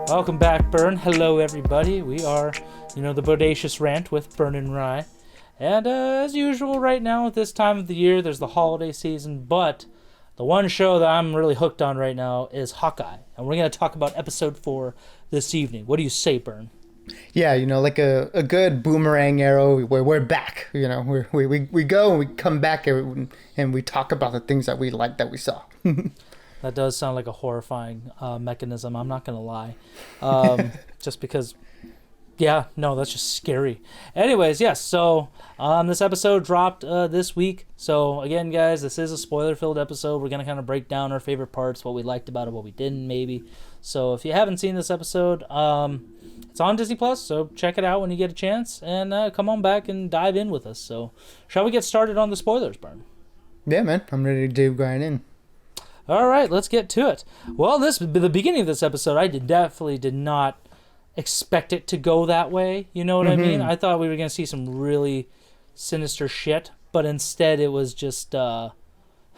Welcome back, Burn. Hello, everybody. We are, the Bodacious Rant with Burn and Rye. And as usual, right now at this time of the year, there's the holiday season. But the one show that I'm really hooked on right now is Hawkeye. And we're going to talk about episode 4 this evening. What do you say, Burn? Yeah, like a good boomerang arrow where we're back. We go and we come back and we talk about the things that we like that we saw. That does sound like a horrifying mechanism. I'm not going to lie. Just because, that's just scary. Anyways, yes, so this episode dropped this week. So, again, guys, this is a spoiler-filled episode. We're going to kind of break down our favorite parts, what we liked about it, what we didn't, maybe. So, if you haven't seen this episode, it's on Disney+, so check it out when you get a chance. And come on back and dive in with us. So, shall we get started on the spoilers, Burn? Yeah, man. I'm ready to dive right in. All right, let's get to it. Well, the beginning of this episode, I definitely did not expect it to go that way. You know what I mean? I thought we were going to see some really sinister shit, but instead it was just, oh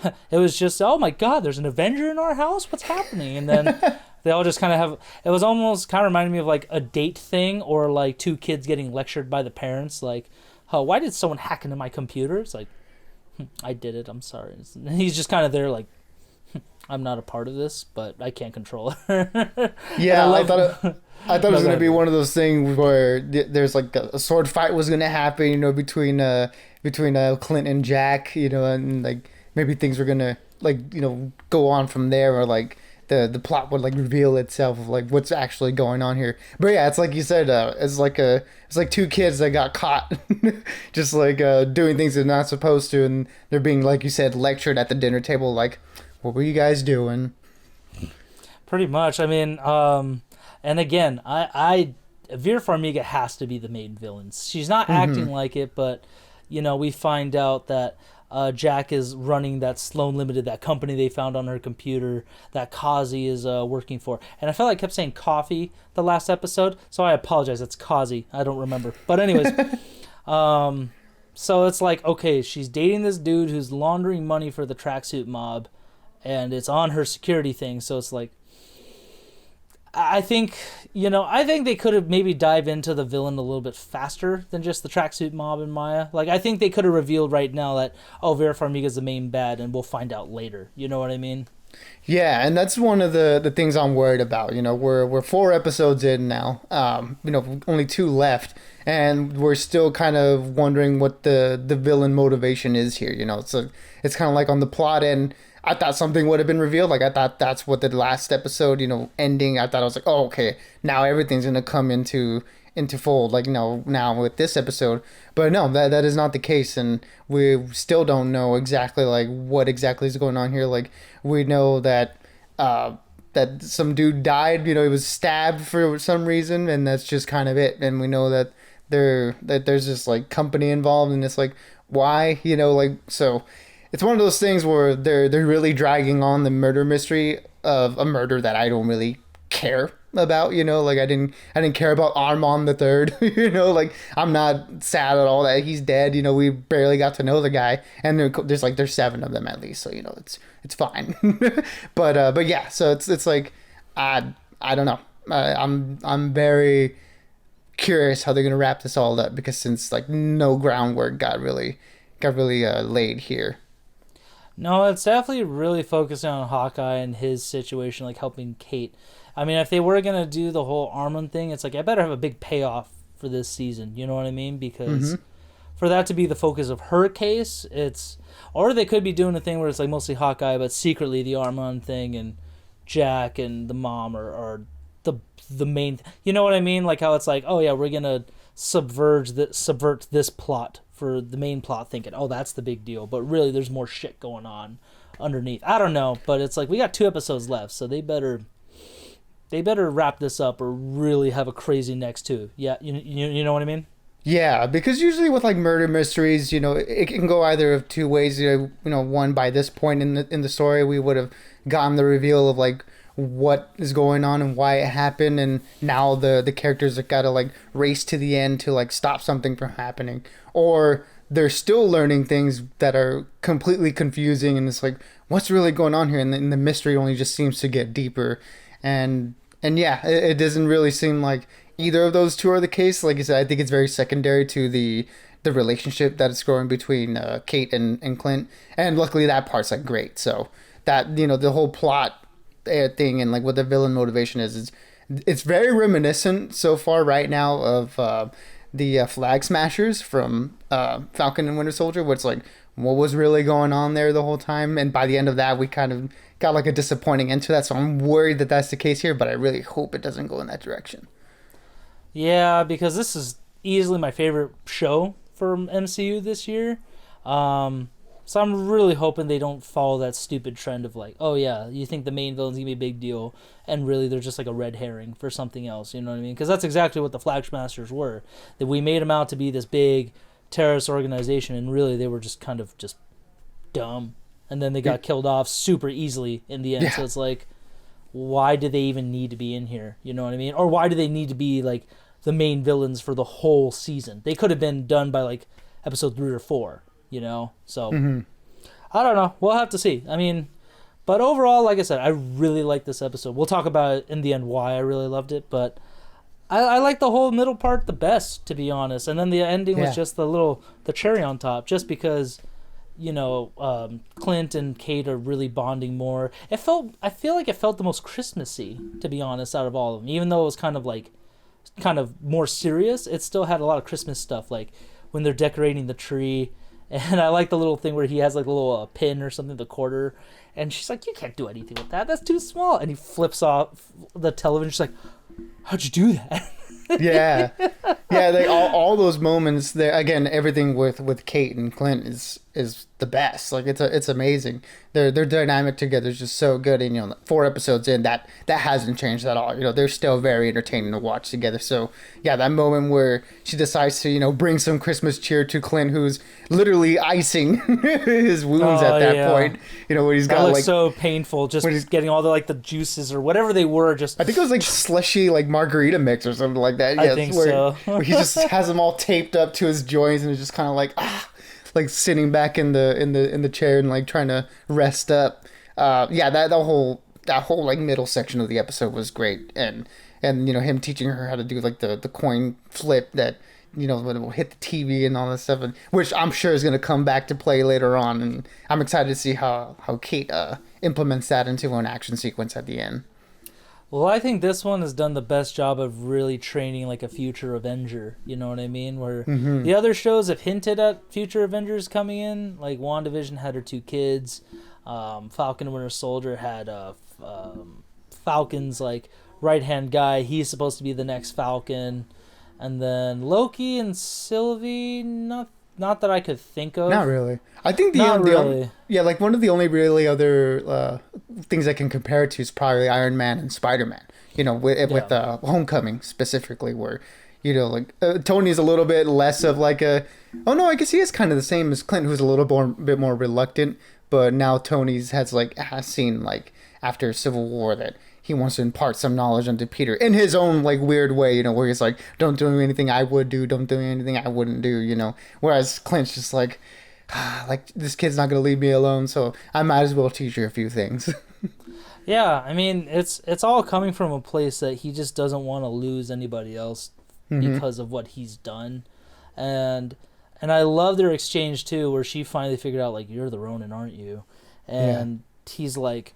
my God, there's an Avenger in our house? What's happening? And then they all just kind of have, it was almost kind of reminding me of like a date thing or like two kids getting lectured by the parents. Like, oh, why did someone hack into my computer? It's like, I did it, I'm sorry. And he's just kind of there like, I'm not a part of this, but I can't control it. Yeah, I thought it was going to be one of those things where there's like a sword fight was going to happen, between Clint and Jack, and like maybe things were going to go on from there, or like the plot would like reveal itself of like what's actually going on here. But yeah, it's like you said, it's like two kids that got caught just like doing things they're not supposed to, and they're being, like you said, lectured at the dinner table like, what were you guys doing? Pretty much. I mean, and again, I Vera Farmiga has to be the main villain. She's not acting like it, but we find out that Jack is running that Sloan Limited, that company they found on her computer that Kazi is working for. And I felt like I kept saying coffee the last episode, so I apologize. It's Kazi. I don't remember. But anyways, so it's like, okay, she's dating this dude who's laundering money for the tracksuit mob, and it's on her security thing. So it's like, I think they could have maybe dive into the villain a little bit faster than just the tracksuit mob and Maya. Like, I think they could have revealed right now that, Vera Farmiga's the main bad, and we'll find out later. You know what I mean? Yeah, and that's one of the things I'm worried about. We're 4 episodes in now. Only 2 left, and we're still kind of wondering what the villain motivation is here. So it's kind of like on the plot end, I thought something would have been revealed. Like, I thought that's what the last episode, ending, I thought I was like, oh, okay, now everything's going to come into fold, like, now with this episode. But no, that is not the case, and we still don't know exactly, like, what exactly is going on here. Like, we know that that some dude died, he was stabbed for some reason, and that's just kind of it. And we know that there's this, like, company involved, and it's like, why, so it's one of those things where they're really dragging on the murder mystery of a murder that I don't really care about, like I didn't care about Armand the Third, like I'm not sad at all that he's dead. We barely got to know the guy, and there's 7 of them at least, so it's fine. but yeah, so it's like I don't know. I'm very curious how they're gonna wrap this all up, because since like no groundwork got really laid here. No, it's definitely really focusing on Hawkeye and his situation, like helping Kate. I mean, if they were going to do the whole Armand thing, it's like, I better have a big payoff for this season. You know what I mean? Because for that to be the focus of her case, or they could be doing a thing where it's like mostly Hawkeye, but secretly the Armand thing and Jack and the mom are the main, you know what I mean? Like how it's like, oh yeah, we're going to subvert this plot for the main plot, thinking, oh, that's the big deal, but really there's more shit going on underneath. I don't know, but it's like we got 2 episodes left, so they better wrap this up or really have a crazy next 2. Yeah, you know what I mean? Yeah, because usually with like murder mysteries, it can go either of 2 ways. One, by this point in the story, we would have gotten the reveal of like what is going on and why it happened, and now the characters have got to like race to the end to like stop something from happening, or they're still learning things that are completely confusing, and it's like, what's really going on here, and the mystery only just seems to get deeper. And And yeah, it doesn't really seem like either of those two are the case. Like I said, I think it's very secondary to the relationship that is growing between Kate and Clint. And luckily that part's like great. So that, the whole plot thing and like what the villain motivation is it's very reminiscent so far right now of the Flag Smashers from Falcon and Winter Soldier, where it's like, what was really going on there the whole time? And by the end of that, we kind of got like a disappointing end to that. So I'm worried that that's the case here, but I really hope it doesn't go in that direction. Yeah, because this is easily my favorite show from MCU this year. So I'm really hoping they don't follow that stupid trend of like, oh yeah, you think the main villain's gonna be a big deal, and really they're just like a red herring for something else. You know what I mean? Because that's exactly what the Flag Masters were. That we made them out to be this big terrorist organization, and really they were just kind of just dumb. And then they got killed off super easily in the end. Yeah. So it's like, why do they even need to be in here? You know what I mean? Or why do they need to be like the main villains for the whole season? They could have been done by like episode 3 or 4. So I don't know. We'll have to see. I mean, but overall, like I said, I really like this episode. We'll talk about it in the end why I really loved it, but I like the whole middle part the best, to be honest. And then the ending was just the cherry on top, just because Clint and Kate are really bonding more. I feel like it felt the most Christmassy, to be honest, out of all of them. Even though it was kind of more serious, it still had a lot of Christmas stuff, like when they're decorating the tree. And I like the little thing where he has like a little pin or something, the quarter, and she's like, "You can't do anything with that. That's too small." And he flips off the television. She's like, "How'd you do that?" Yeah, yeah. They all those moments there again. Everything with Kate and Clint is the best. Like it's amazing. Their dynamic together is just so good. And 4 episodes in, that hasn't changed at all. They're still very entertaining to watch together. So yeah, that moment where she decides to bring some Christmas cheer to Clint, who's literally icing his wounds at that point. Where he's got like so painful, just getting all the juices or whatever they were. Just I think it was like slushy like margarita mix or something like that. I think so. Where he just has them all taped up to his joints and is just kind of like sitting back in the chair and like trying to rest up. That whole like middle section of the episode was great, and him teaching her how to do like the coin flip that when it will hit the TV and all that stuff, which I'm sure is going to come back to play later on, and I'm excited to see how Kate implements that into an action sequence at the end. Well, I think this one has done the best job of really training like a future Avenger. You know what I mean? Where the other shows have hinted at future Avengers coming in. Like WandaVision had her 2 kids. Falcon and Winter Soldier had Falcon's like right-hand guy. He's supposed to be the next Falcon. And then Loki and Sylvie, not that I could think of. Not really. I think like one of the only really other things I can compare it to is probably Iron Man and Spider-Man. With Homecoming specifically, where Tony's a little bit less of like a. Oh no, I guess he is kind of the same as Clint, who's a little bit more reluctant. But now Tony's has seen like after Civil War that he wants to impart some knowledge onto Peter in his own like weird way, where he's like, don't do anything I would do, don't do anything I wouldn't do, Whereas Clint's just like this kid's not gonna leave me alone, so I might as well teach her a few things. Yeah, I mean it's all coming from a place that he just doesn't want to lose anybody else because of what he's done, and I love their exchange too, where she finally figured out like, you're the Ronin, aren't you? And he's like,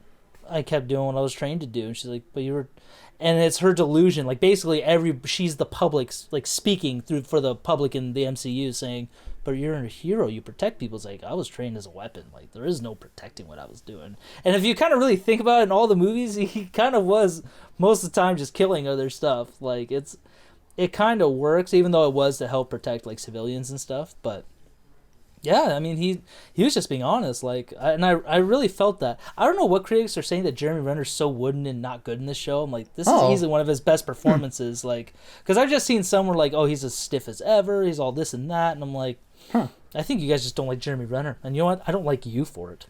I kept doing what I was trained to do. And she's like, but you were, and it's her delusion. Like basically she's the public's like speaking for the public in the MCU saying, but you're a hero. You protect people. It's like, I was trained as a weapon. Like there is no protecting what I was doing. And if you kind of really think about it in all the movies, he kind of was most of the time just killing other stuff. Like it kind of works, even though it was to help protect like civilians and stuff. But yeah, I mean, he was just being honest, I really felt that. I don't know what critics are saying that Jeremy Renner's so wooden and not good in this show. I'm like, this is easily one of his best performances, because I've just seen some where like, oh, he's as stiff as ever, he's all this and that, and I'm like, I think you guys just don't like Jeremy Renner, and you know what? I don't like you for it.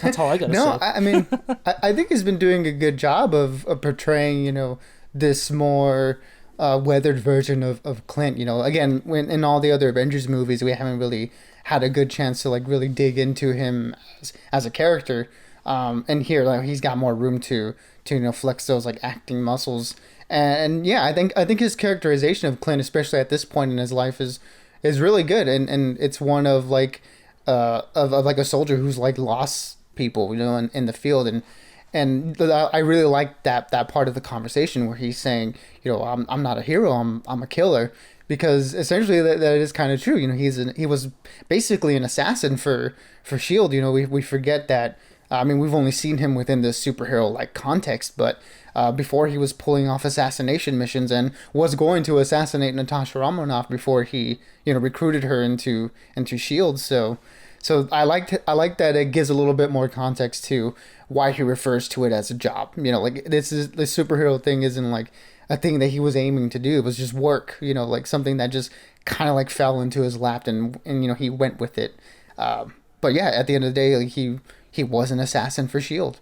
That's all I gotta say. No, I mean, I think he's been doing a good job of portraying, this more weathered version of Clint. Again, when in all the other Avengers movies, we haven't really had a good chance to like really dig into him as a character. And here, like, he's got more room to flex those like acting muscles. And yeah, I think his characterization of Clint, especially at this point in his life, is really good. And it's one of like of like a soldier who's like lost people, in the field. And I really like that part of the conversation where he's saying, I'm not a hero, I'm a killer, because essentially that is kind of true. He was basically an assassin for Shield. We forget that. I mean, we've only seen him within this superhero like context, but before he was pulling off assassination missions and was going to assassinate Natasha Romanoff before he recruited her into Shield. So I like that it gives a little bit more context to why he refers to it as a job. Like the superhero thing isn't like a thing that he was aiming to do. It was just work. Like something that just kind of like fell into his lap, and he went with it. But yeah, at the end of the day, like, he was an assassin for Shield.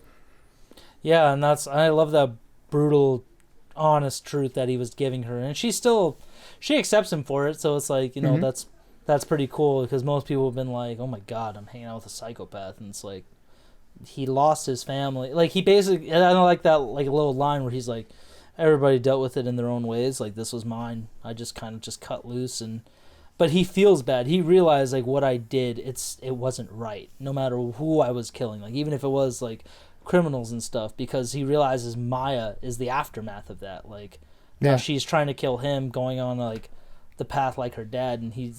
Yeah, and I love that brutal, honest truth that he was giving her, and she accepts him for it. So it's like that's pretty cool, because most people have been like, oh my god, I'm hanging out with a psychopath, and it's like he lost his family. Like he basically, and I don't like that like little line where he's like, everybody dealt with it in their own ways. Like this was mine. I just kind of just cut loose But he feels bad. He realized like what I did, it wasn't right. No matter who I was killing, like even if it was like criminals and stuff, because he realizes Maya is the aftermath of that. Like now she's trying to kill him, going on like the path like her dad, and he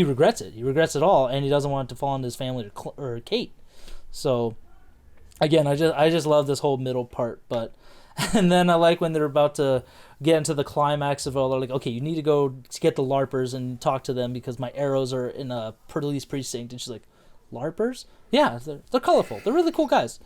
regrets it. He regrets it all, and he doesn't want it to fall on his family or Kate. So again, I just love this whole middle part, but. And then I like when they're about to get into the climax of it all. They're like, okay, you need to go get the LARPers and talk to them because my arrows are in a police precinct. And she's like, LARPers? Yeah, they're colorful. They're really cool guys.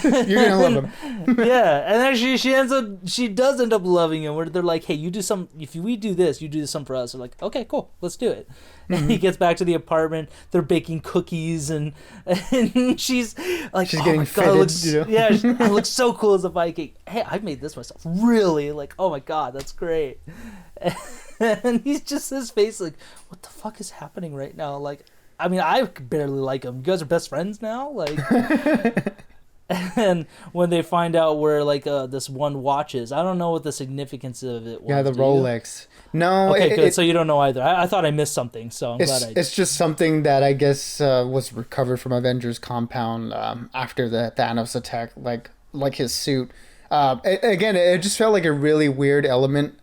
You're gonna love them. Yeah, and then she does end up loving him. Where they're like, hey, if we do this, you do something for us. They're like, okay, cool, let's do it. And he gets back to the apartment. They're baking cookies, and she's like, she's oh getting my fitted, god, it looks so cool as a Viking. Hey, I made this myself. Really? Like, oh my god, that's great. And he's just his face like, what the fuck is happening right now? Like, I mean, I barely like him. You guys are best friends now? Like, and when they find out where, like, this one watch is, I don't know what the significance of it was. Yeah, the Rolex. No. Okay, good. So you don't know either. I thought I missed something, so I'm glad I did. It's just something that I guess was recovered from Avengers compound after the Thanos attack, like his suit. Again, it just felt like a really weird element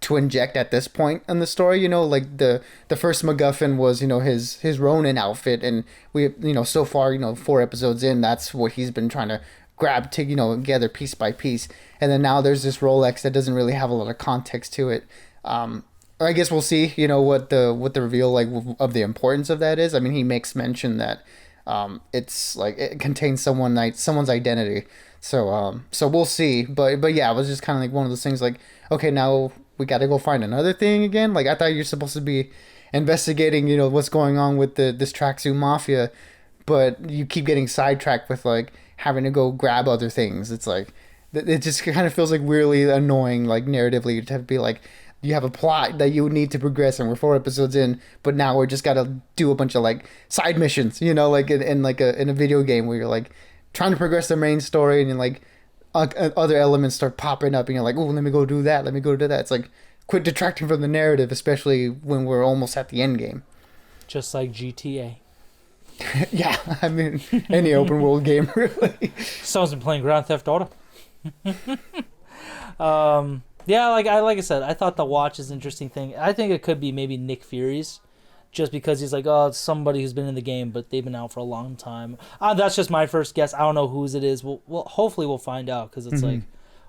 to inject at this point in the story. Like the first MacGuffin was his Ronin outfit, and we so far 4 episodes in, that's what he's been trying to grab together piece by piece. And then now there's this Rolex that doesn't really have a lot of context to it. I guess we'll see what the reveal like of the importance of that is. I mean, he makes mention that it's like it contains someone's identity. So we'll see. But yeah, it was just kind of like one of those things like, okay, now we got to go find another thing again. Like, I thought you're supposed to be investigating, what's going on with this tracksuit mafia, but you keep getting sidetracked with like having to go grab other things. It's like, it just kind of feels like really annoying, like narratively, to be like, you have a plot that you need to progress, and we're 4 episodes in, but now we're just got to do a bunch of like side missions, like in a video game where you're like trying to progress the main story, and you're like, other elements start popping up, and you're like, oh, let me go do that. It's like, quit detracting from the narrative, especially when we're almost at the end game. Just like GTA. Yeah, I mean, any open world game, really. Someone's been playing Grand Theft Auto. Yeah, like I said, I thought the watch is an interesting thing. I think it could be maybe Nick Fury's, just because he's like, oh, it's somebody who's been in the game, but they've been out for a long time. That's just my first guess. I don't know whose it is. We'll hopefully we'll find out, because it's like,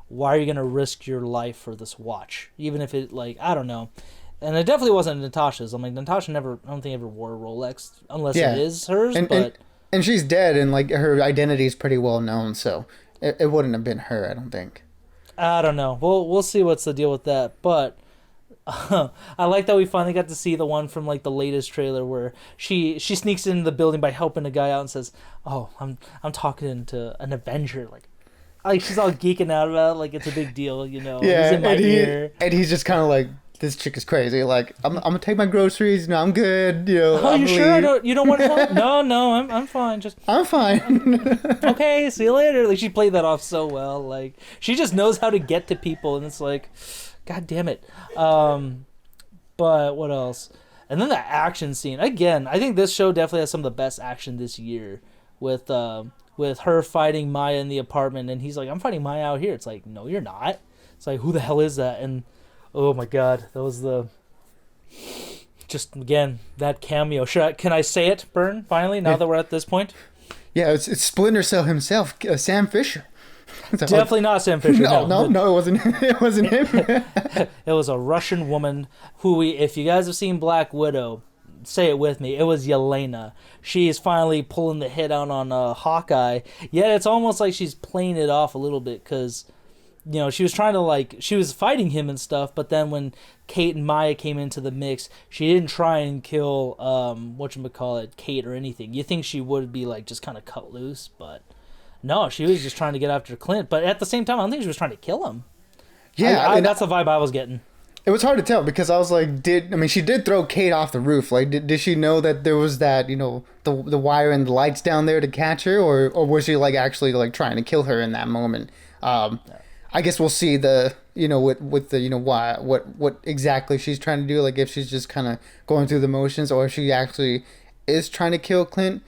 why are you gonna risk your life for this watch, even if it, like, I don't know. And it definitely wasn't Natasha's. I'm like, Natasha I don't think ever wore a Rolex unless it is hers. And she's dead, and like her identity is pretty well known, so it wouldn't have been her, I don't think. I don't know. We'll see what's the deal with that, but. I like that we finally got to see the one from like the latest trailer where she sneaks into the building by helping a guy out and says, "Oh, I'm talking to an Avenger." Like she's all geeking out about it, like it's a big deal, Yeah, He's in my ear. And he's just kind of like, this chick is crazy. Like, I'm gonna take my groceries. No, I'm good. You know, Oh, I'm you gonna sure? leave. You don't want to help? No, I'm fine. Just I'm fine. okay. See you later. Like she played that off so well. Like she just knows how to get to people, and it's like, God damn it. But what else? And then the action scene again. I think this show definitely has some of the best action this year with her fighting Maya in the apartment, and he's like, "I'm fighting Maya out here." It's like, no, you're not. It's like, who the hell is that? And oh my god, that was the just again that cameo. Can I say it, Bern? Finally, now that we're at this point. Yeah, it's Splinter Cell himself, Sam Fisher. Definitely not Sam Fisher. No, it wasn't. It wasn't him. It was a Russian woman who if you guys have seen Black Widow, say it with me. It was Yelena. She's finally pulling the hit out on Hawkeye. Yet it's almost like she's playing it off a little bit because, you know, she was trying to she was fighting him and stuff. But then when Kate and Maya came into the mix, she didn't try and kill whatchamacallit, Kate or anything. You think she would be just kind of cut loose, but. No, she was just trying to get after Clint, but at the same time, I don't think she was trying to kill him. Yeah, that's the vibe I was getting. It was hard to tell because I was like, she did throw Kate off the roof. Like, did she know that there was that, the wire and the lights down there to catch her, or was she actually trying to kill her in that moment? I guess we'll see with the why what exactly she's trying to do. Like if she's just kind of going through the motions, or if she actually is trying to kill Clint.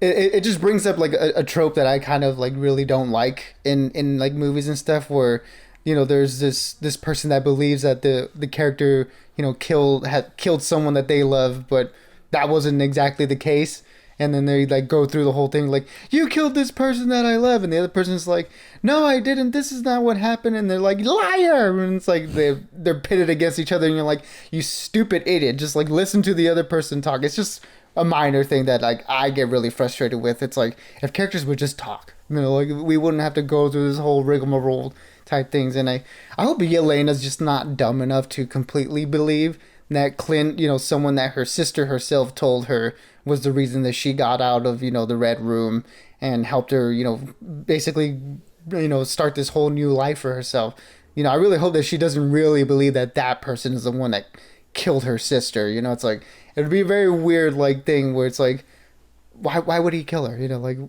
It just brings up a trope that I kind of really don't like in movies and stuff where there's this person that believes that the character killed someone that they love, but that wasn't exactly the case, and then they go through the whole thing you killed this person that I love, and the other person's like, no, I didn't, this is not what happened, and they're like, liar, and it's they're pitted against each other, and you're like, you stupid idiot, just listen to the other person talk. It's just a minor thing that I get really frustrated with. It's if characters would just talk, we wouldn't have to go through this whole rigmarole type things. And I hope Yelena's just not dumb enough to completely believe that Clint, someone that her sister herself told her was the reason that she got out of the Red Room and helped her basically start this whole new life for herself. I really hope that she doesn't really believe that person is the one that killed her sister. It's it'd be a very weird thing where it's why would he kill her?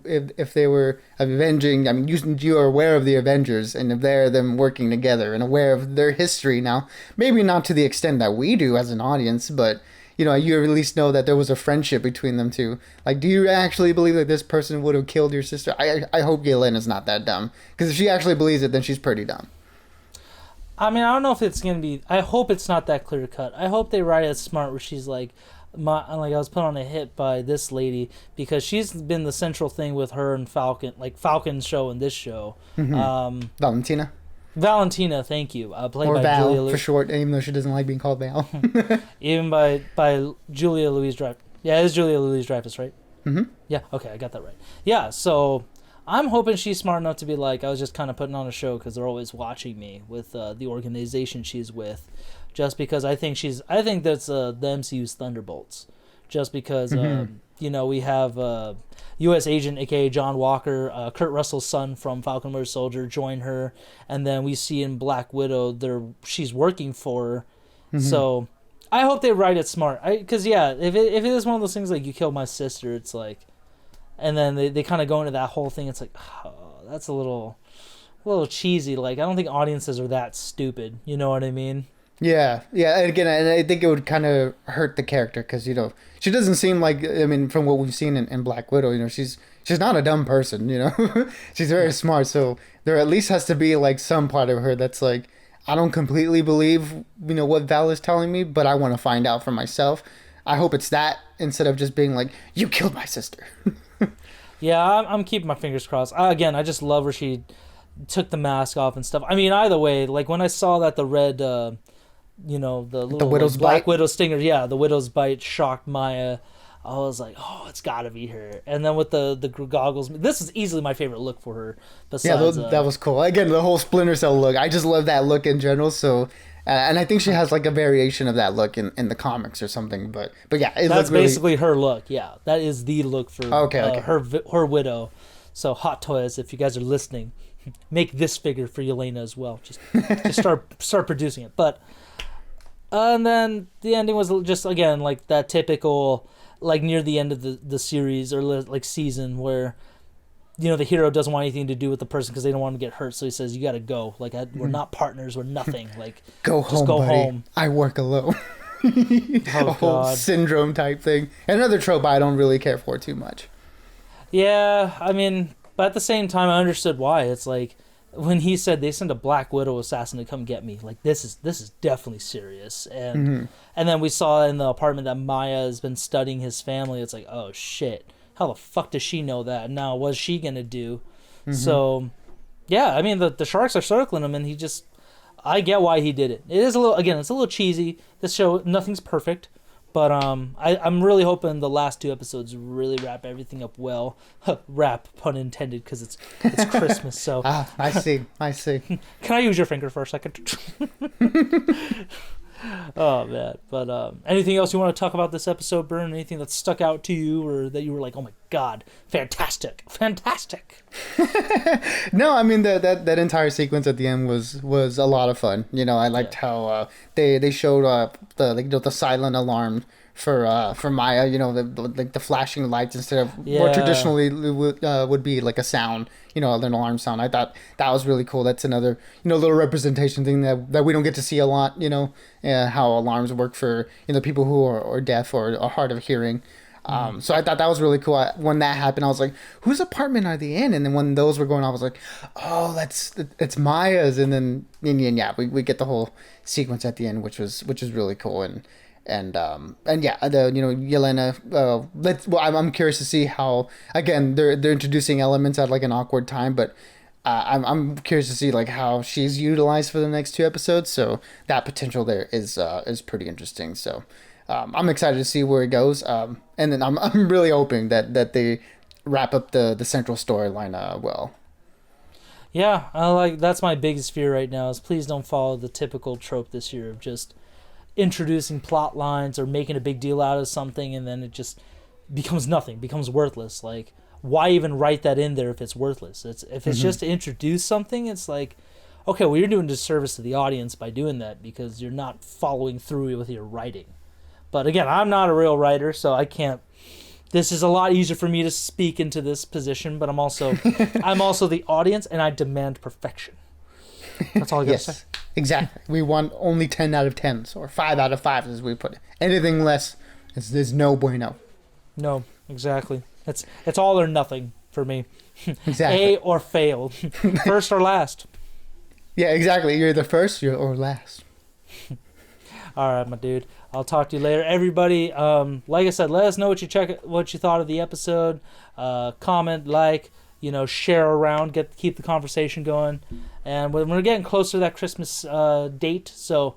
If they were avenging, I mean, you are aware of the Avengers and if they're them working together and aware of their history now, maybe not to the extent that we do as an audience, but you at least know that there was a friendship between them two. Do you actually believe that this person would have killed your sister? I hope Yelena's not that dumb, because if she actually believes it, then she's pretty dumb. I mean, I don't know if it's going to be... I hope it's not that clear cut. I hope they write it smart where she's I was put on a hit by this lady because she's been the central thing with her and Falcon, Falcon's show and this show. Mm-hmm. Valentina, thank you. Played or by Val Julia for short, even though she doesn't like being called Val. Even by Julia Louis-Dreyfus. Yeah, it is Julia Louis-Dreyfus, right? Mm-hmm. Yeah, okay, I got that right. Yeah, so... I'm hoping she's smart enough to be I was just kind of putting on a show because they're always watching me with the organization she's with, just because I think that's the MCU's Thunderbolts, just because we have U.S. agent aka John Walker, Kurt Russell's son from Falcon Winter Soldier, join her, and then we see in Black Widow she's working for her, so I hope they write it smart, because if it is one of those things you killed my sister, it's and then they kind of go into that whole thing. It's that's a little cheesy. I don't think audiences are that stupid. You know what I mean? Yeah. And again, and I think it would kind of hurt the character because she doesn't seem from what we've seen in Black Widow, she's not a dumb person. She's very smart. So there at least has to be some part of her that's I don't completely believe what Val is telling me, but I want to find out for myself. I hope it's that instead of just being you killed my sister. Yeah, I'm keeping my fingers crossed. Again, I just love where she took the mask off and stuff. I mean, either way, when I saw that the red, the little the widow's Black bite? Widow stinger, yeah, the widow's bite shocked Maya. I was like, oh, it's got to be her. And then with the goggles, this is easily my favorite look for her. Besides, that was cool. Again, the whole Splinter Cell look. I just love that look in general. So, and I think she has a variation of that look in the comics or something. But yeah, that's basically her look. Yeah, that is the look for okay. her widow. So Hot Toys, if you guys are listening, make this figure for Yelena as well. Just start producing it. But and then the ending was just, again, like that typical, like near the end of the series or like season where, you know, the hero doesn't want anything to do with the person because they don't want to get hurt. So he says, "You got to go. Like we're not partners. We're nothing. Like go just home, go buddy. home. I work alone." Oh, a whole God. syndrome type thing. Another trope I don't really care for too much. Yeah, I mean, but at the same time, I understood why. It's like when he said they sent a Black Widow assassin to come get me. Like this is definitely serious. And then we saw in the apartment that Maya has been studying his family. It's like, oh shit, how the fuck does she know that? Now what's she gonna do? So yeah, I mean the sharks are circling him, and he just, I get why he did it. It is a little, again, it's a little cheesy. This show, nothing's perfect, but I'm really hoping the last 2 episodes really wrap everything up well. Wrap, pun intended, because it's Christmas. So I see. can I use your finger for a second? Oh man, but anything else you want to talk about this episode, Bern? Anything that stuck out to you, or that you were like, oh my god, fantastic? No, I mean that entire sequence at the end was a lot of fun. You know, I liked how they showed the silent alarm for Maya. You know, the flashing lights instead of what traditionally would be like a sound. You know, an alarm sound. I thought that was really cool. That's another, you know, little representation thing that we don't get to see a lot. You know, how alarms work for, you know, people who are deaf or hard of hearing. So I thought that was really cool. When that happened, I was like, whose apartment are they in? And then when those were going on, I was like, oh, it's Maya's. And then yeah, we get the whole sequence at the end, which is really cool. And yeah, you know, Yelena. I'm curious to see how, again, they're introducing elements at like an awkward time, but I'm curious to see like how she's utilized for the next 2 episodes. So that potential there is pretty interesting. So I'm excited to see where it goes. And then I'm really hoping that they wrap up the central storyline well. Yeah, that's my biggest fear right now is please don't follow the typical trope this year of just introducing plot lines or making a big deal out of something and then it just becomes nothing, becomes worthless. Like, why even write that in there if it's worthless? If it's just to introduce something, it's like, okay, well, you're doing a disservice to the audience by doing that because you're not following through with your writing. But again, I'm not a real writer, so I can't. This is a lot easier for me to speak into this position, but I'm also the audience, and I demand perfection. That's all I gotta say. Exactly. We want only 10 out of 10s or 5 out of 5s as we put it. Anything less is no bueno. No, exactly. It's all or nothing for me. Exactly. A or fail. First or last. Yeah, exactly. You're either first or last. All right, my dude. I'll talk to you later. Everybody, like I said, let us know what you thought of the episode. Comment, like, you know, share around, keep the conversation going. And we're getting closer to that Christmas date, so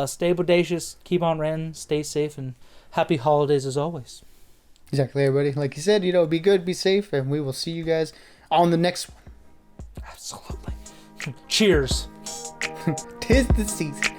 stay bodacious, keep on ranting, stay safe, and happy holidays as always. Exactly, everybody. Like you said, you know, be good, be safe, and we will see you guys on the next one. Absolutely. Cheers. 'Tis the season.